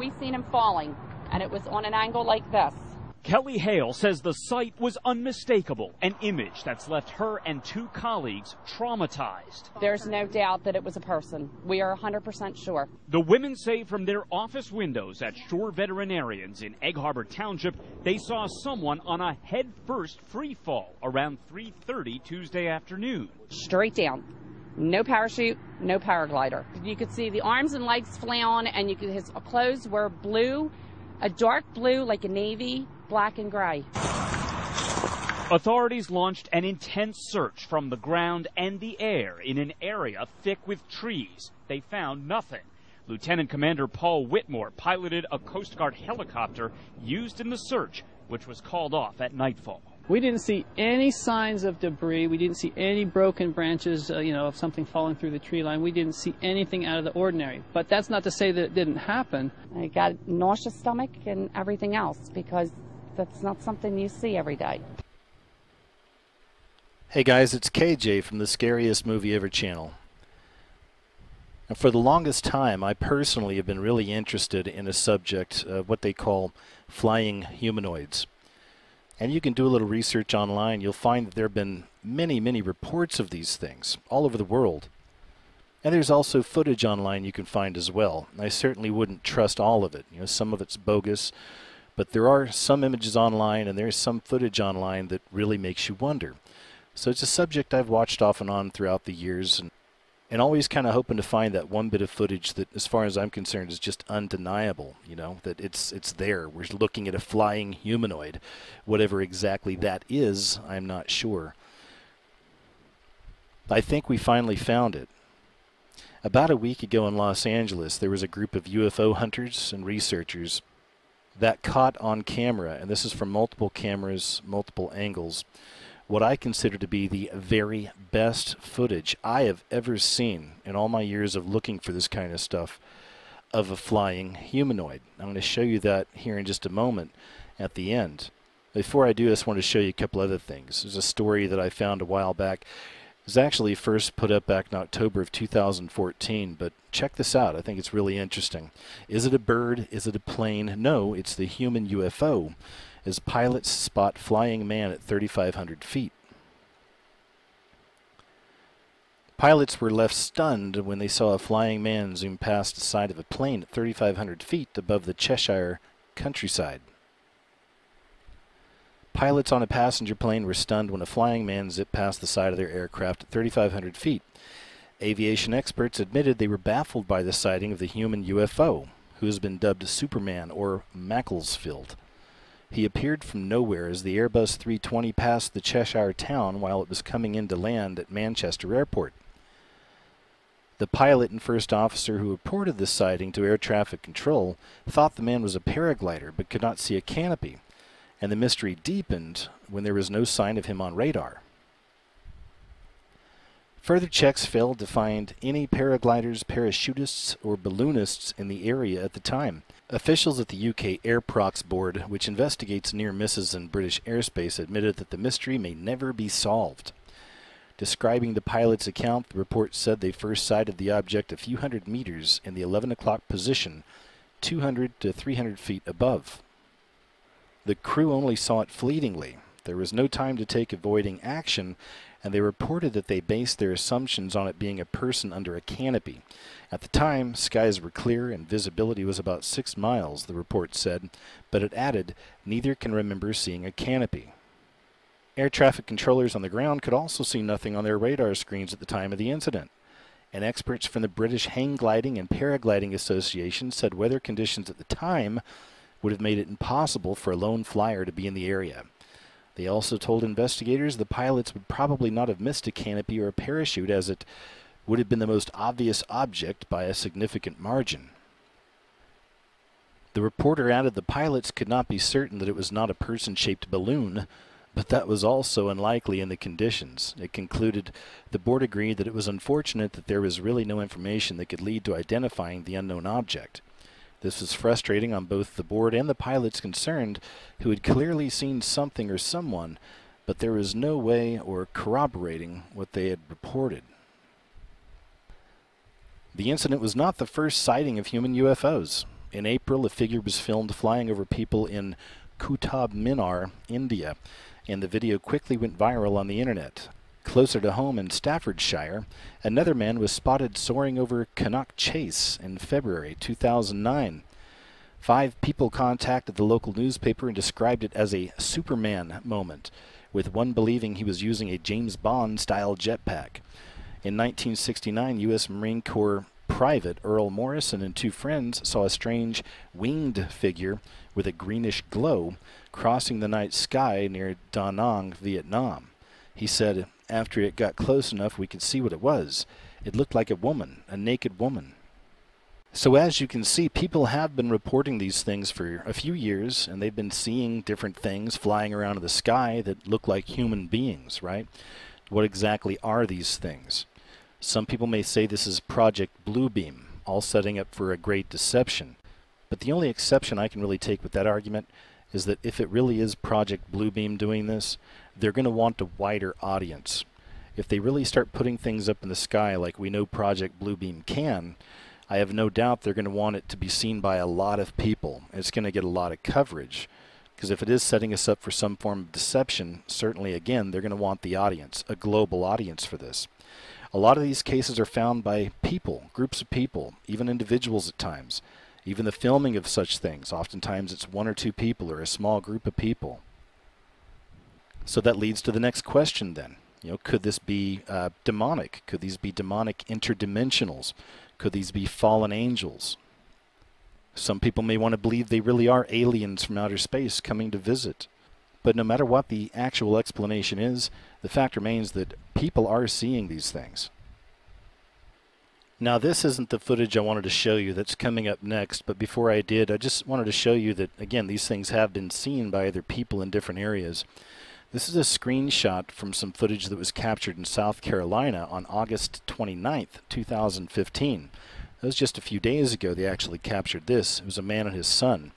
already seen him falling, and it was on an angle like this. Kelly Hale says the sight was unmistakable, an image that's left her and 2 colleagues traumatized. There's no doubt that it was a person. We are 100% sure. The women say from their office windows at Shore Veterinarians in Egg Harbor Township, they saw someone on a head-first free fall around 3:30 Tuesday afternoon. Straight down. No parachute, no paraglider. You could see the arms and legs flail, and his clothes were blue, a dark blue like a navy, black and gray. Authorities launched an intense search from the ground and the air in an area thick with trees. They found nothing. Lieutenant Commander Paul Whitmore piloted a Coast Guard helicopter used in the search, which was called off at nightfall. We didn't see any signs of debris. We didn't see any broken branches, of something falling through the tree line. We didn't see anything out of the ordinary. But that's not to say that it didn't happen. I got a nauseous stomach and everything else because that's not something you see every day. Hey guys, it's KJ from the Scariest Movie Ever channel. Now, for the longest time, I personally have been really interested in a subject of what they call flying humanoids. And you can do a little research online. You'll find that there have been many, many reports of these things all over the world. And there's also footage online you can find as well. I certainly wouldn't trust all of it. Some of it's bogus, but there are some images online and there's some footage online that really makes you wonder. So it's a subject I've watched off and on throughout the years, and always kind of hoping to find that one bit of footage that, as far as I'm concerned, is just undeniable, that it's there. We're looking at a flying humanoid. Whatever exactly that is, I'm not sure. I think we finally found it. About a week ago in Los Angeles, there was a group of UFO hunters and researchers that caught on camera, and this is from multiple cameras, multiple angles, what I consider to be the very best footage I have ever seen in all my years of looking for this kind of stuff of a flying humanoid. I'm going to show you that here in just a moment at the end. Before I do, I just want to show you a couple other things. There's a story that I found a while back. It was actually first put up back in October of 2014, but check this out. I think it's really interesting. Is it a bird? Is it a plane? No, it's the human UFO, as pilots spot flying man at 3,500 feet. Pilots were left stunned when they saw a flying man zoom past the side of a plane at 3,500 feet above the Cheshire countryside. Pilots on a passenger plane were stunned when a flying man zipped past the side of their aircraft at 3,500 feet. Aviation experts admitted they were baffled by the sighting of the human UFO, who has been dubbed Superman or Macclesfield. He appeared from nowhere as the Airbus 320 passed the Cheshire town while it was coming in to land at Manchester Airport. The pilot and first officer who reported this sighting to air traffic control thought the man was a paraglider but could not see a canopy, and the mystery deepened when there was no sign of him on radar. Further checks failed to find any paragliders, parachutists, or balloonists in the area at the time. Officials at the UK Airprox Board, which investigates near misses in British airspace, admitted that the mystery may never be solved. Describing the pilot's account, the report said they first sighted the object a few hundred meters in the 11 o'clock position, 200 to 300 feet above. The crew only saw it fleetingly. There was no time to take avoiding action, and they reported that they based their assumptions on it being a person under a canopy. At the time, skies were clear and visibility was about 6 miles, the report said, but it added, neither can remember seeing a canopy. Air traffic controllers on the ground could also see nothing on their radar screens at the time of the incident. And experts from the British Hang Gliding and Paragliding Association said weather conditions at the time would have made it impossible for a lone flyer to be in the area. They also told investigators the pilots would probably not have missed a canopy or a parachute, as it would have been the most obvious object by a significant margin. The reporter added the pilots could not be certain that it was not a person-shaped balloon, but that was also unlikely in the conditions. It concluded the board agreed that it was unfortunate that there was really no information that could lead to identifying the unknown object. This was frustrating on both the board and the pilots concerned, who had clearly seen something or someone, but there was no way or corroborating what they had reported. The incident was not the first sighting of human UFOs. In April, a figure was filmed flying over people in Qutb Minar, India, and the video quickly went viral on the internet. Closer to home in Staffordshire, another man was spotted soaring over Cannock Chase in February 2009. 5 people contacted the local newspaper and described it as a Superman moment, with one believing he was using a James Bond-style jetpack. In 1969, U.S. Marine Corps Private Earl Morrison and 2 friends saw a strange winged figure with a greenish glow crossing the night sky near Da Nang, Vietnam. He said, after it got close enough we could see what it was. It looked like a woman, a naked woman. So as you can see, people have been reporting these things for a few years, and they've been seeing different things flying around in the sky that look like human beings, right? What exactly are these things? Some people may say this is Project Bluebeam, all setting up for a great deception. But the only exception I can really take with that argument is that if it really is Project Bluebeam doing this, they're going to want a wider audience. If they really start putting things up in the sky like we know Project Bluebeam can, I have no doubt they're going to want it to be seen by a lot of people. It's going to get a lot of coverage. Because if it is setting us up for some form of deception, certainly again, they're going to want the audience, a global audience for this. A lot of these cases are found by people, groups of people, even individuals at times. Even the filming of such things, oftentimes it's 1 or 2 people or a small group of people. So that leads to the next question then. Could this be demonic? Could these be demonic interdimensionals? Could these be fallen angels? Some people may want to believe they really are aliens from outer space coming to visit. But no matter what the actual explanation is, the fact remains that people are seeing these things. Now this isn't the footage I wanted to show you that's coming up next, but before I did, I just wanted to show you that, again, these things have been seen by other people in different areas. This is a screenshot from some footage that was captured in South Carolina on August 29th, 2015. That was just a few days ago they actually captured this. It was a man and his son.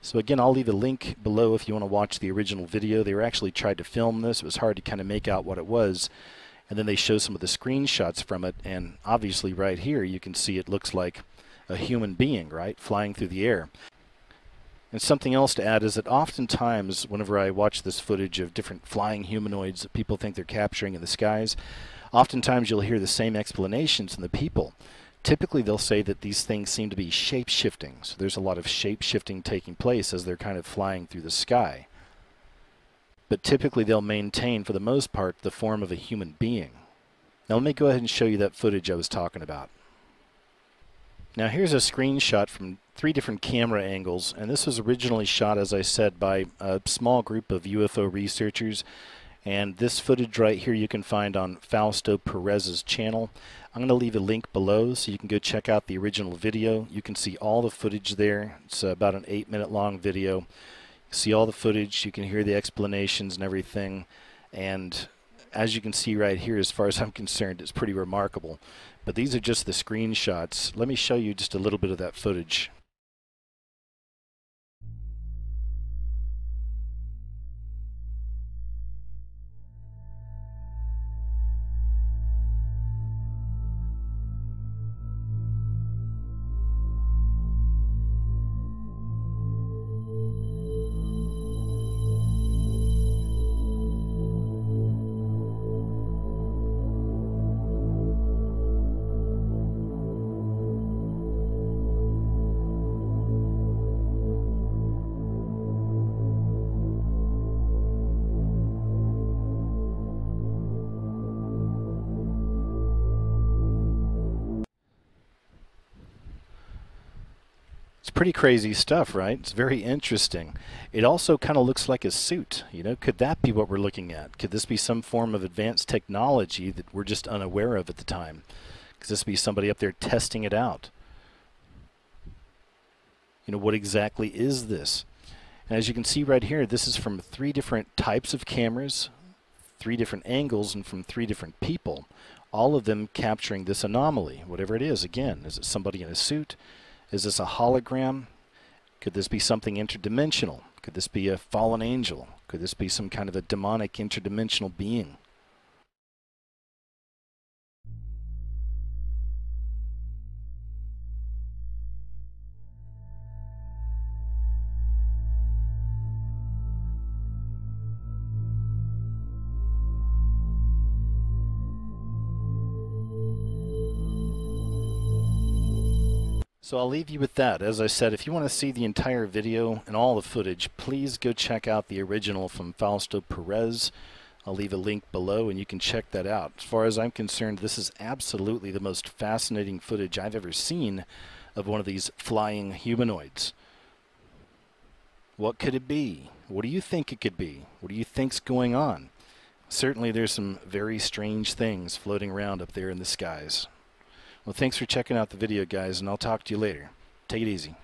So again, I'll leave a link below if you want to watch the original video. They were actually tried to film this. It was hard to kind of make out what it was. And then they show some of the screenshots from it, and obviously right here you can see it looks like a human being, right, flying through the air. And something else to add is that oftentimes whenever I watch this footage of different flying humanoids that people think they're capturing in the skies, oftentimes you'll hear the same explanations from the people. Typically they'll say that these things seem to be shape-shifting, so there's a lot of shape-shifting taking place as they're kind of flying through the sky. But typically they'll maintain, for the most part, the form of a human being. Now let me go ahead and show you that footage I was talking about. Now here's a screenshot from 3 different camera angles, and this was originally shot, as I said, by a small group of UFO researchers. And this footage right here you can find on Fausto Perez's channel. I'm going to leave a link below so you can go check out the original video. You can see all the footage there. It's about an 8-minute long video. See all the footage, you can hear the explanations and everything, and as you can see right here, as far as I'm concerned, it's pretty remarkable. But these are just the screenshots. Let me show you just a little bit of that footage. It's pretty crazy stuff, right? It's very interesting. It also kind of looks like a suit. Could that be what we're looking at? Could this be some form of advanced technology that we're just unaware of at the time? Could this be somebody up there testing it out? What exactly is this? And as you can see right here, this is from 3 different types of cameras, 3 different angles, and from 3 different people. All of them capturing this anomaly, whatever it is. Again, is it somebody in a suit? Is this a hologram? Could this be something interdimensional? Could this be a fallen angel? Could this be some kind of a demonic interdimensional being? So I'll leave you with that. As I said, if you want to see the entire video and all the footage, please go check out the original from Fausto Perez. I'll leave a link below and you can check that out. As far as I'm concerned, this is absolutely the most fascinating footage I've ever seen of one of these flying humanoids. What could it be? What do you think it could be? What do you think's going on? Certainly there's some very strange things floating around up there in the skies. Well, thanks for checking out the video, guys, and I'll talk to you later. Take it easy.